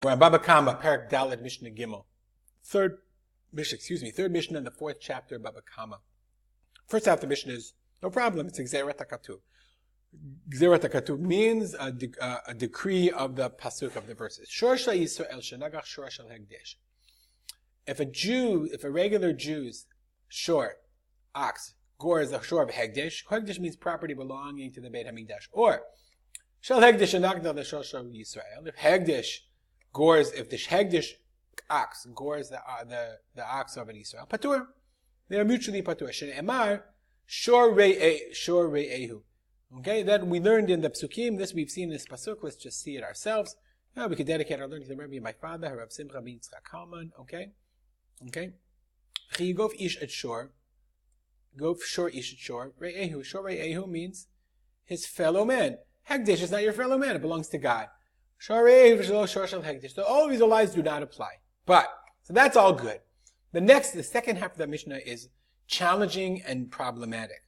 We're on Baba Kama, Parak Dalet Mishnah Gimel. Third Mishnah in the fourth chapter of Baba Kama. First half of the Mishnah is, no problem, it's Gzeret HaKatuv. Gzeret HaKatuv means a decree of the pasuk of the verses. Shorsha Yisrael Shenagach Shorsh al Hegdesh. If a regular Jew's shore, ox, gores the shore of Hegdesh, Hegdesh means property belonging to the Beit HaMikdash. Or, Shal Hegdesh Shenagach the Shorsh al Yisrael. If the Hegdesh ox gores the ox of an Israel, patur. They are mutually patur. Shene'emar shor re'ehu. Okay, that we learned in the psukim. This we've seen in this pasuk. Let's just see it ourselves. We could dedicate our learning to the Rebbe, my father, Rav Simcha ben Yitzchak Kalman. Okay. Gov ish et shor. Gov shor ish et shor. Re'ehu. Shor re'ehu means his fellow man. Hegdesh is not your fellow man. It belongs to God. So all of these lies do not apply. So that's all good. The second half of the Mishnah is challenging and problematic.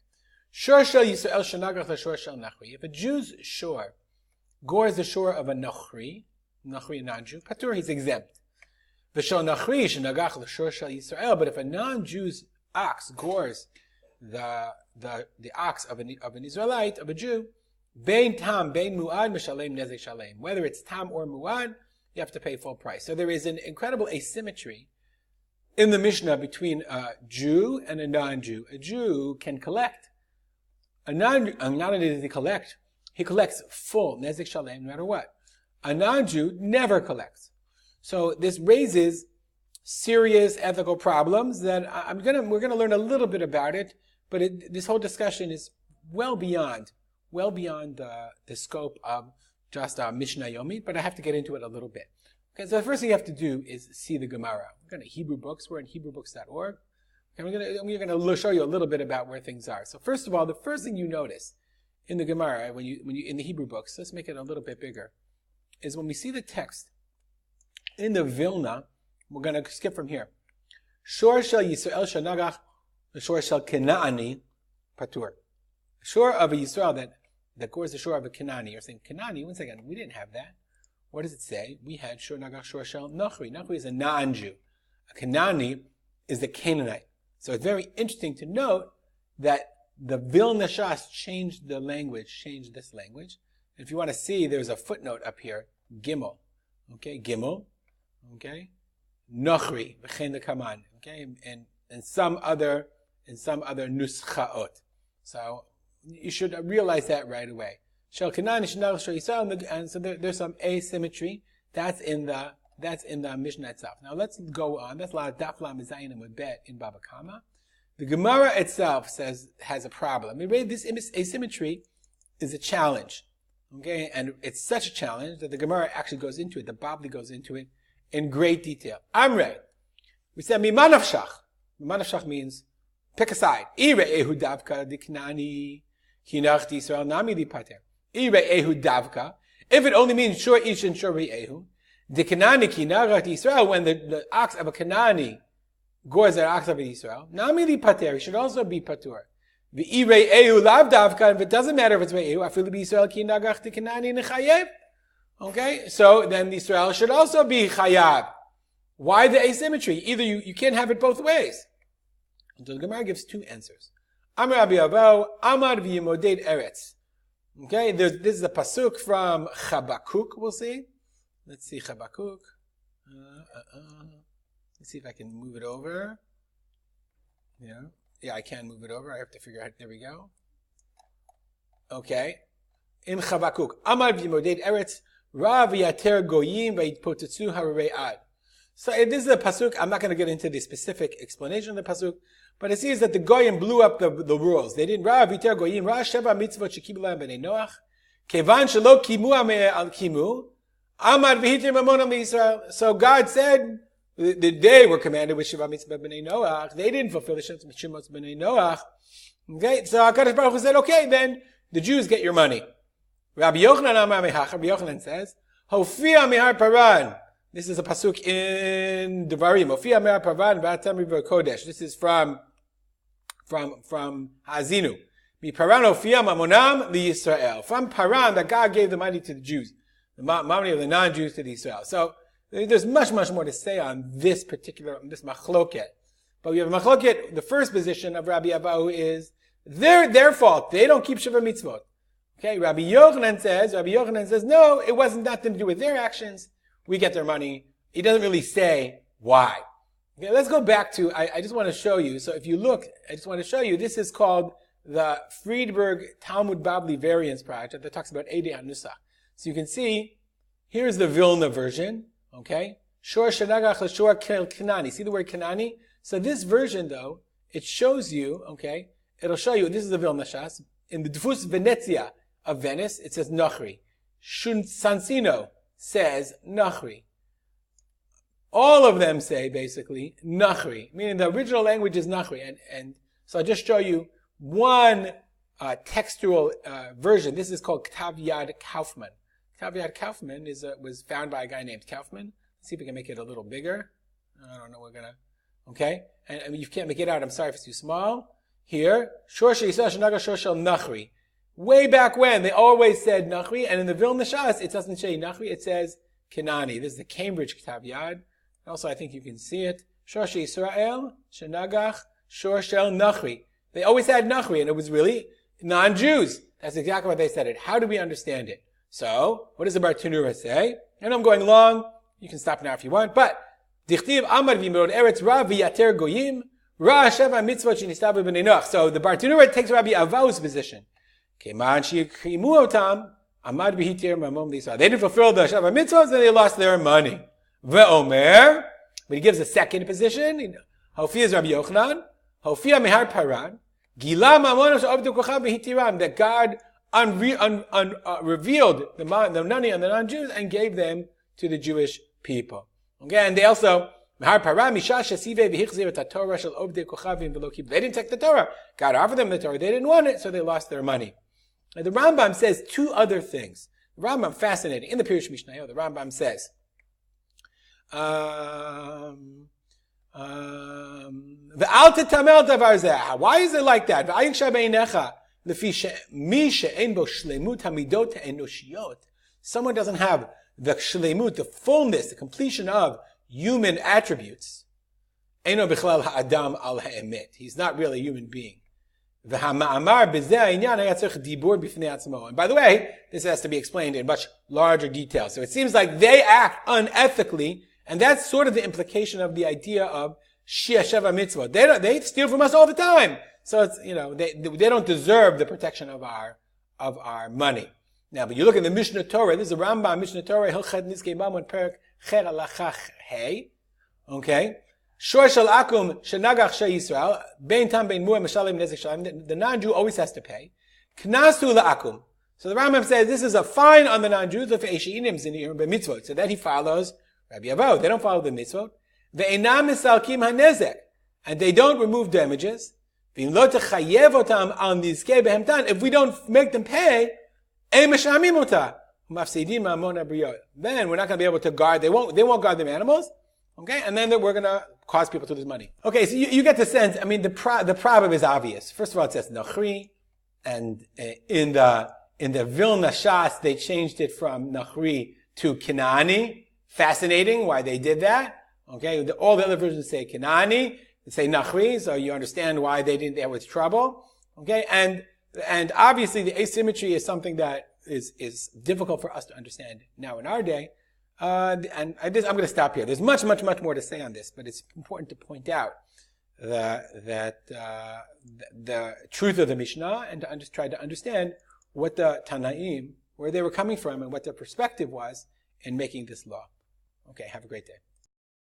If a Jew's shore gores the shore of a Nachri, non-Jew, patur, he's exempt. But if a non-Jew's ox gores the ox of an Israelite, of a Jew, Bein tam, bein mu'ad, mishalem nezek shalem. Whether it's tam or mu'ad, you have to pay full price. So there is an incredible asymmetry in the Mishnah between a Jew and a non-Jew. A Jew can collect. Not only does he collect, he collects full nezek shalem no matter what. A non-Jew never collects. So this raises serious ethical problems that we're gonna learn a little bit about it, but this whole discussion is well beyond the scope of just Mishnah Yomi, but I have to get into it a little bit. Okay, so the first thing you have to do is see the Gemara. We're going to Hebrew books. We're in HebrewBooks.org. And we're going to show you a little bit about where things are. So first of all, the first thing you notice in the Gemara, when you in the Hebrew books, let's make it a little bit bigger, is when we see the text in the Vilna. We're going to skip from here. Shor shel Yisrael shenagach, the shor shel Kenaani patur. Shore of a Yisrael that gores the shore of a Kenani. You're saying, Kenani? One second, we didn't have that. What does it say? We had shor nagach shor shel Nachri. Nachri is a non-Jew. A Kenani is the Canaanite. So it's very interesting to note that the Vilna Shas changed this language. And if you want to see, there's a footnote up here, Gimel. Okay, Gimel. Okay, Nachri, v'chein lekaman. Okay, and some other nuschaot. So you should realize that right away. And so there's some asymmetry. That's in the Mishnah itself. Now let's go on. That's a lot of daf lam zayin and bet in Baba Kama. The Gemara itself has a problem. This asymmetry is a challenge. Okay, and it's such a challenge that the Gemara actually goes into it. The Babli goes into it in great detail. Amre, we said mimanavshach. Mimanavshach means pick a side. Ehu davka diknani hinach Yisrael nami li pater. Ehu davka. If it only means shor ish and shor ehu, diknani hinach Yisrael, when the ox of a Kanani gores the ox of Yisrael, nami li pater, he should also be patur. Ehu lav davka, if it doesn't matter if it's ehu, afilu bi Yisrael kinagach diknani nechayev. Okay, so then Yisrael should also be chayav. Why the asymmetry? Either you can't have it both ways. So the Gemara gives two answers. Amar Rabbi Avo, Amar v'yimoded eretz. Okay, this is a pasuk from Chabakuk, we'll see. Let's see Chabakuk. Let's see if I can move it over. Yeah, I can move it over. I have to figure out, there we go. Okay. In Chabakuk, Amar v'yimoded eretz, Ra v'yater goyim v'yitpotetsu hararei ad. So this is a pasuk. I'm not going to get into the specific explanation of the pasuk, but it seems that the goyim blew up the rules. They didn't. Ra v'iter goyim ra sheva mitzvot shekibu lahem b'nei Noach kevan shelo kimu al kimu amar v'hitir mamon Yisrael. So God said that they were commanded with sheva mitzvah b'nei Noach. They didn't fulfill the shemos b'nei Noach. Okay, so HaKadosh Baruch Hu said, okay, then the Jews get your money. Rabbi Yochanan Amar Mehach. Rabbi Yochanan says, Hofia mihar paran. This is a pasuk in Devarim. Hofia mihar paran v'atam river kodesh. This is from Hazinu. Mi paran hofia mamonam li Yisrael. From Paran, that God gave the money to the Jews, the money of the non-Jews to the Israel. So There's much more to say on this machloket. But we have a machloket, the first position of Rabbi Abahu is their fault. They don't keep Shiva mitzvot. Okay, Rabbi Yochanan says, no, it wasn't nothing to do with their actions. We get their money. He doesn't really say why. Okay, let's go back to, I just want to show you. So if you look, I just want to show you, this is called the Friedberg Talmud Bavli Variance Project that talks about Eidei HaNusach. So you can see, here's the Vilna version. Okay, Shor Shenagach l'Shor Kanani. See the word Kanani? So this version, though, it shows you, okay, it'll show you, this is the Vilna Shas, in the Dfus Venezia of Venice, it says Nachri. Sansino says Nachri. All of them say, basically, Nachri, meaning the original language is Nachri. And so I'll just show you one textual version. This is called Ktav Yad Kaufman. Ktav Yad Kaufman was found by a guy named Kaufman. Let's see if we can make it a little bigger. I don't know, we're going to... Okay? And you can't make it out. I'm sorry if it's too small. Here, Shorsha Yisrael Shanaga Shorshel Nachri. Way back when, they always said Nachri, and in the Vilna Shas, it doesn't say Nachri, it says Kenani. This is the Cambridge Ktav Yad. Also, I think you can see it. Shorsha Yisrael Shanagach Shorshel Nachri. They always had Nachri, and it was really non-Jews. That's exactly what they said it. How do we understand it? So, what does the Bartanura say? And I'm going long. You can stop now if you want, but Dichtiv Amar v'Mirod Eretz Ra v'Yater Goyim Ra Sheva Mitzvot Shenistabu B'Neinach. So the Bartanura takes Rabbi Avahu's position. Keman Sheyikimu Otam Amad v'Hitir Mamom L'Yisrael. They didn't fulfill the Sheva Mitzvot, so they lost their money. Ve'Omer, but he gives a second position. Hofia is Rabbi Yochanan. Hofia Mehar Paran. Gila Mamonos Avdu Kochav v'Hitiram. That God revealed the money on the non-Jews and gave them to the Jewish people. Okay, and they also they didn't take the Torah. God offered them the Torah. They didn't want it, so they lost their money. And the Rambam says two other things. The Rambam, fascinating. In the Pirush Mishnah, the Rambam says, why is it like that? Someone doesn't have the shleimut, the fullness, the completion of human attributes. Eino bichlal ha'adam al ha'emet. He's not really a human being. And by the way, this has to be explained in much larger detail. So it seems like they act unethically, and that's sort of the implication of the idea of Shia Sheva Mitzvot. They steal from us all the time. So it's, they don't deserve the protection of our money. Now, but you look at the Mishnah Torah, this is a Rambam, Mishnah Torah, Hilchet Nizkei Mamon, Perek Cher Alachach Hey. Okay? Shor Shel Akum, Shenagach Shei Yisrael, Bein Tam Bein Mu'em, Meshalem Nezek Shalem, the non-Jew always has to pay. Knasu La'akum. So the Rambam says this is a fine on the non-Jews, of Eishinim Zinir B'mitzvot, so that he follows Rabbi Abahu. They don't follow the mitzvot. Ve'enam Misalkim HaNezek. And they don't remove damages. V'im lo techayev otam al nizkei behemtan. If we don't make them pay, then we're not going to be able to guard. They won't guard them animals. Okay, and then we're going to cause people to lose money. Okay, so you get the sense. I mean, the problem is obvious. First of all, it says Nachri, and in the Vilna Shas they changed it from Nachri to Kenani. Fascinating why they did that. Okay, all the other versions say Kenani, they say Nachri, so you understand why they didn't. They were with trouble. Okay, and obviously the asymmetry is something that is difficult for us to understand now in our day. I'm going to stop here. There's much more to say on this, but it's important to point out that the truth of the Mishnah and to try to understand what the Tanaim, where they were coming from and what their perspective was in making this law. Okay, have a great day.